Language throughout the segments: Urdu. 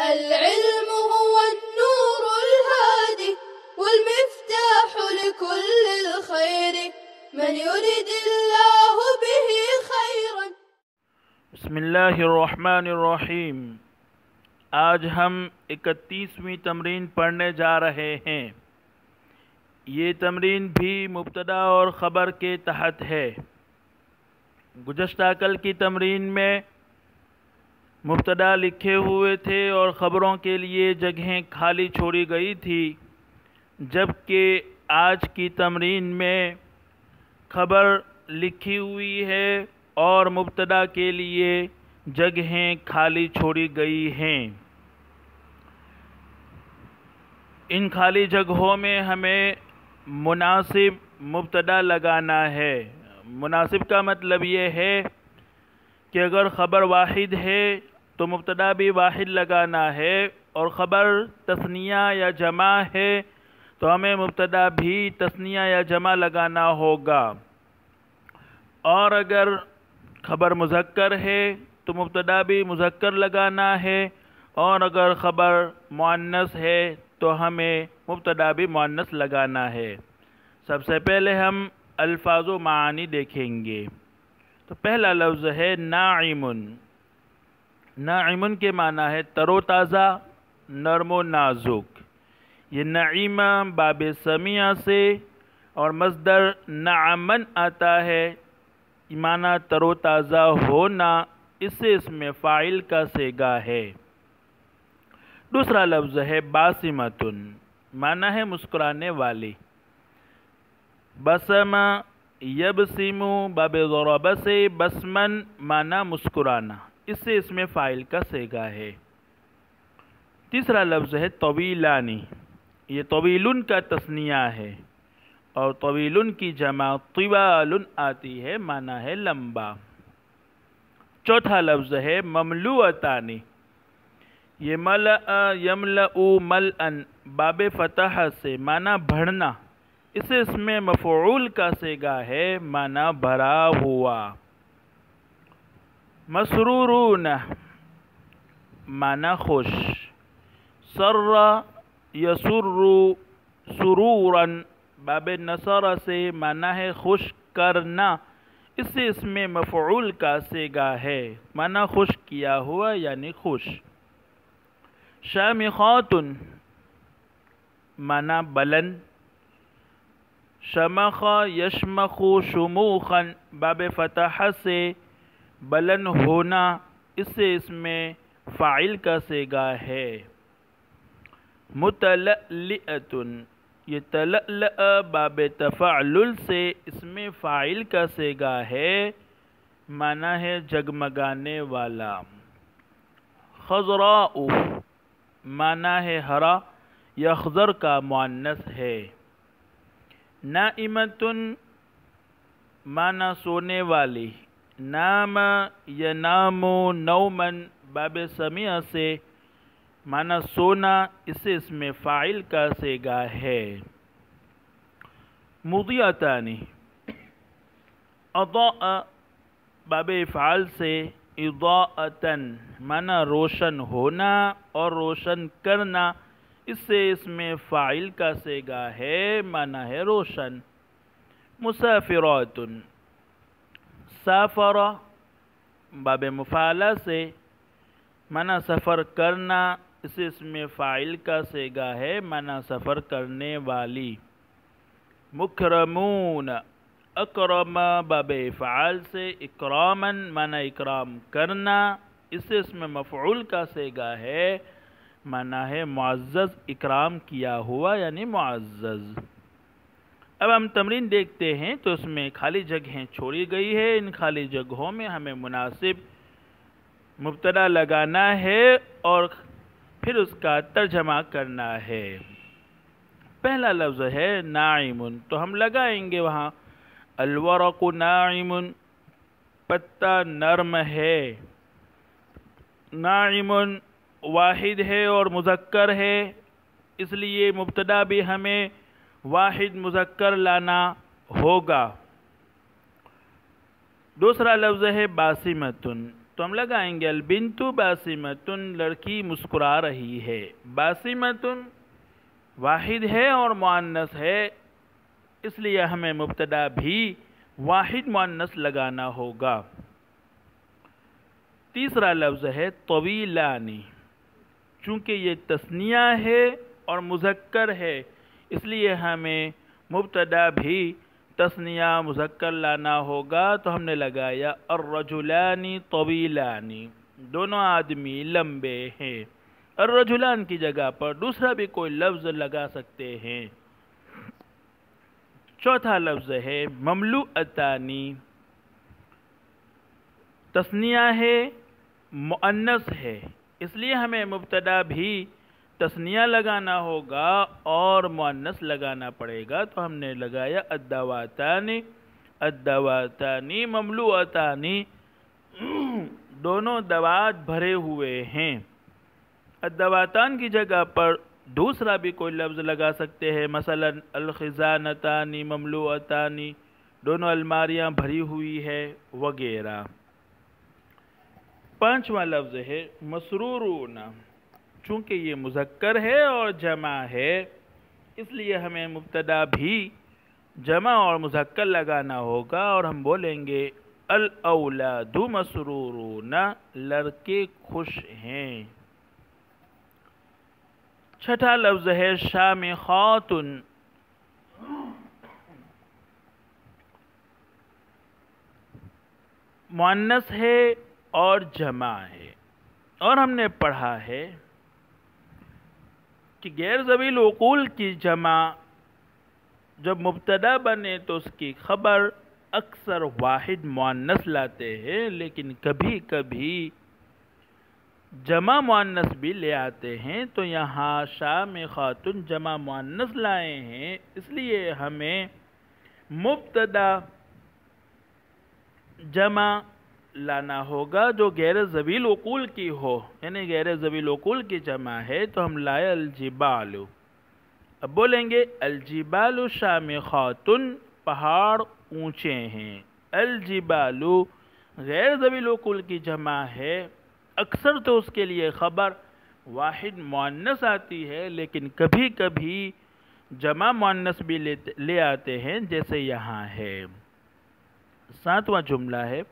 العلم هو النور الهادي والمفتاح لكل الخير من يريد الله به خيرا. بسم اللہ الرحمن الرحیم. آج ہم 31ویں تمرین پڑھنے جا رہے ہیں. یہ تمرین بھی مبتدا اور خبر کے تحت ہے. گزشتہ کل کی تمرین میں مبتدا لکھے ہوئے تھے اور خبروں کے لیے جگہیں خالی چھوڑی گئی تھی، جبکہ آج کی تمرین میں خبر لکھی ہوئی ہے اور مبتدا کے لیے جگہیں خالی چھوڑی گئی ہیں. ان خالی جگہوں میں ہمیں مناسب مبتدا لگانا ہے. مناسب کا مطلب یہ ہے کہ اگر خبر واحد ہے تو مبتدا بھی واحد لگانا ہے، اور خبر تثنیہ یا جمع ہے تو ہمیں مبتدا بھی تثنیہ یا جمع لگانا ہوگا. اور اگر خبر مذکر ہے تو مبتدا بھی مذکر لگانا ہے، اور اگر خبر مؤنث ہے تو ہمیں مبتدا بھی مؤنث لگانا ہے. سب سے پہلے ہم الفاظ و معانی دیکھیں گے. تو پہلا لفظ ہے ناعم. ناعم کے معنی ہے تر و تازہ، نرم و نازک. یہ نعیم باب سمیع سے اور مصدر نعمن آتا ہے، معنی تر و تازہ ہونا. اس سے اس میں فاعل کا صیغہ ہے. دوسرا لفظ ہے باسمۃ. معنی ہے مسکرانے والی. بسم یبسم باب ضرب سے بسمن معنی مسکرانا. اس سے اس میں فاعل کا صیغہ ہے. تیسرا لفظ ہے طویلانی. یہ طویل کا تثنیہ ہے اور طویل کی جمع طوال آتی ہے، معنی ہے لمبا. چوتھا لفظ ہے مملوءتانی. یہ ملأ یملأ ملأن باب فتح سے معنی بھرنا. اس سے اس میں مفعول کا صیغہ ہے، معنی بھرا ہوا. مسرورون معنی خوش. سر یسر سرورا باب نصر سے معنی ہے خوش کرنا. اس سے اس میں مفعول کا صیغہ ہے، معنی خوش کیا ہوا یعنی خوش. شامخات معنی بلند. شمخ یشمخ شموخا باب فتح سے بلند ہونا. اس سے اس میں فاعل کا صیغہ ہے. متلألئۃ. یہ تلألأ باب تفعلل سے اس میں فاعل کا صیغہ ہے، معنی ہے جگمگانے والا. خضراء معنی ہے ہرا، یا خضر کا مؤنث ہے. نائمۃ معنی سونے والی. نام ینام نوما باب سمیع سے معنی سونا. اس سے اس میں فاعل کا صیغہ ہے. مضیئتانی. اضاء باب افعال سے اضاءتن معنی روشن ہونا اور روشن کرنا. اس سے اس میں فاعل کا صیغہ ہے، معنی ہے روشن. مسافرات. سافر باب مفعلہ سے معنی سفر کرنا. اس سے اس میں فاعل کا صیغہ ہے، معنی سفر کرنے والی. مکرمون. اکرم باب افعال سے اکرامن معنی اکرام کرنا. اس سے اس میں مفعول کا صیغہ ہے، معنی ہے معزز، اکرام کیا ہوا یعنی معزز. اب ہم تمرین دیکھتے ہیں تو اس میں خالی جگہیں چھوڑی گئی ہے. ان خالی جگہوں میں ہمیں مناسب مبتدا لگانا ہے اور پھر اس کا ترجمہ کرنا ہے. پہلا لفظ ہے ناعم. تو ہم لگائیں گے وہاں الورق ناعم. پتا نرم ہے. ناعم واحد ہے اور مذکر ہے، اس لیے مبتدا بھی ہمیں واحد مذکر لانا ہوگا. دوسرا لفظ ہے باسمۃ. تو ہم لگائیں گے البنتو باسمتن، لڑکی مسکرا رہی ہے. باسمتن واحد ہے اور مؤنث ہے، اس لیے ہمیں مبتدا بھی واحد مؤنث لگانا ہوگا. تیسرا لفظ ہے طویلانی. چونکہ یہ تثنیہ ہے اور مذکر ہے، اس لیے ہمیں مبتدا بھی تثنیہ مذکر لانا ہوگا. تو ہم نے لگایا الرجلان طویلانی، دونوں آدمی لمبے ہیں. الرجلان کی جگہ پر دوسرا بھی کوئی لفظ لگا سکتے ہیں. چوتھا لفظ ہے مملوءتانی. تثنیہ ہے، مؤنث ہے، اس لیے ہمیں مبتدا بھی تثنیہ لگانا ہوگا اور مؤنث لگانا پڑے گا. تو ہم نے لگایا الدواتانی. الدواتانی مملوءتانی، دونوں دوات بھرے ہوئے ہیں. الدواتان کی جگہ پر دوسرا بھی کوئی لفظ لگا سکتے ہیں، مثلا الخزانتانی مملوءتانی، دونوں الماریاں بھری ہوئی ہے وغیرہ. پانچواں لفظ ہے مسرورون. چونکہ یہ مذکر ہے اور جمع ہے، اس لیے ہمیں مبتدا بھی جمع اور مذکر لگانا ہوگا اور ہم بولیں گے الاولاد مسرورون، لڑکے خوش ہیں. چھٹا لفظ ہے شامخات. مؤنث ہے اور جمع ہے، اور ہم نے پڑھا ہے کہ غیر ذوی العقول کی جمع جب مبتدا بنے تو اس کی خبر اکثر واحد مؤنث لاتے ہیں، لیکن کبھی کبھی جمع مؤنث بھی لے آتے ہیں. تو یہاں شامخات جمع مؤنث لائے ہیں، اس لیے ہمیں مبتدا جمع لانا ہوگا جو غیر ذوی العقول کی ہو. یعنی غیر ذوی العقول کی جمع ہے تو ہم لائے الجبال. اب بولیں گے الجبال شامخات، پہاڑ اونچے ہیں. الجبال غیر ذوی العقول کی جمع ہے، اکثر تو اس کے لیے خبر واحد مؤنث آتی ہے، لیکن کبھی کبھی جمع مؤنث بھی لے آتے ہیں، جیسے یہاں ہے. ساتواں جملہ ہے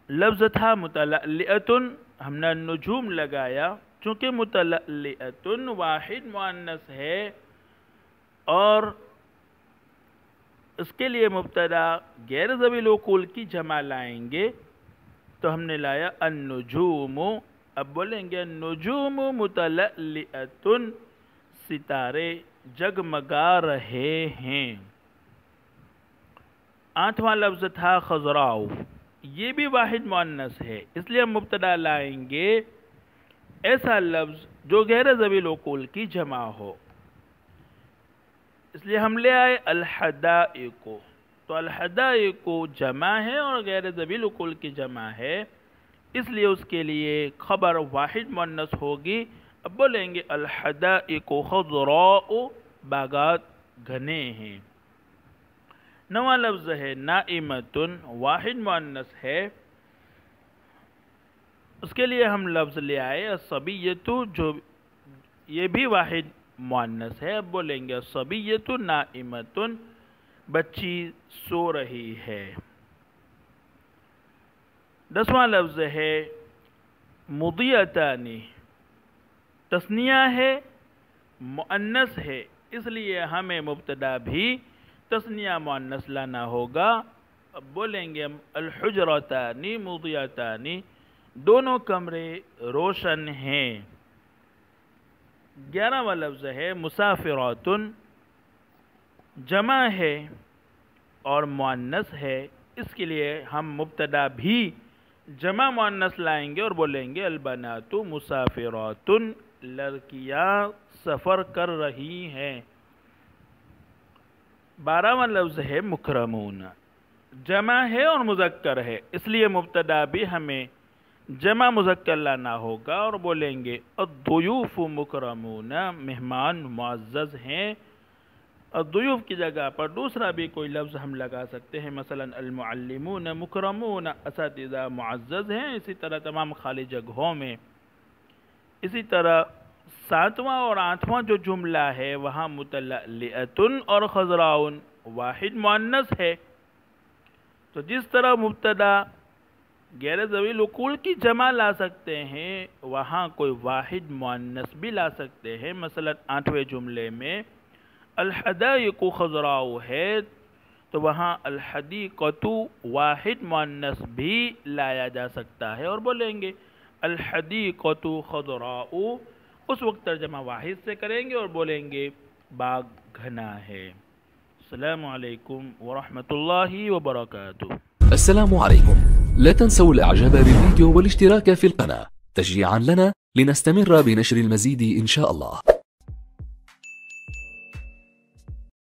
لفظ تھا متلألئۃ، ہم نے النجوم لگایا. چونکہ متلألئۃ واحد مؤنث ہے اور اس کے لیے مبتدا غیر ذوی العقول کی جمع لائیں گے، تو ہم نے لایا النجوم. اب بولیں گے النجوم متلألئۃ، ستارے جگمگا رہے ہیں. آٹھواں لفظ تھا خضراء. یہ بھی واحد مؤنث ہے، اس لیے ہم مبتدا لائیں گے ایسا لفظ جو غیر ذوی العقول کی جمع ہو. اس لیے ہم لے آئے الحدائق. تو الحدائق جمع ہے اور غیر ذوی العقول کی جمع ہے، اس لیے اس کے لیے خبر واحد مؤنث ہوگی. اب بولیں گے الحدائق خضراء، باغات گھنے ہیں. نواں لفظ ہے نائمۃ، واحد مؤنث ہے، اس کے لیے ہم لفظ لے آئے الصبیۃ، جو یہ بھی واحد مؤنث ہے. اب بولیں گے الصبیۃ نائمۃ، بچی سو رہی ہے. دسواں لفظ ہے مضیئتان. تثنیہ ہے، مؤنث ہے، اس لیے ہمیں مبتدا بھی تثنیہ مؤنث لانا ہوگا. اب بولیں گے الحجرتان مضیئتان، دونوں کمرے روشن ہیں. 11واں لفظ ہے مسافرات. جمع ہے اور مؤنث ہے، اس کے لیے ہم مبتدا بھی جمع مؤنث لائیں گے اور بولیں گے البنات مسافرات، لڑکیاں سفر کر رہی ہیں. 12واں لفظ ہے مکرمون. جمع ہے اور مذکر ہے، اس لیے مبتدا بھی ہمیں جمع مذکر لانا ہوگا اور بولیں گے الضیوف مکرمون، مہمان معزز ہیں. الضیوف کی جگہ پر دوسرا بھی کوئی لفظ ہم لگا سکتے ہیں، مثلا المعلمون مکرمون، اساتذہ معزز ہیں، اسی طرح تمام خالی جگہوں میں۔ اسی طرح 7واں اور 8واں جو جملہ ہے وہاں متلألئۃ اور خضراء واحد مؤنث ہے، تو جس طرح مبتدا غیر ذوی العقول کی جمع لا سکتے ہیں وہاں کوئی واحد مؤنث بھی لا سکتے ہیں۔ مثلا 8ویں جملے میں الحدائق خضراء ہے تو وہاں الحدیقۃ واحد مؤنث بھی لایا جا سکتا ہے اور بولیں گے الحدیقۃ خضراء، اس وقت ترجمہ واحد سے کریں گے اور بولیں گے باغ گھنا ہے۔ السلام علیکم ورحمۃ اللہ وبرکاتہ۔ السلام عليكم، لا تنسوا الاعجاب بالفيديو والاشتراك في القناة تشجيعا لنا لنستمر بنشر المزيد إن شاء الله.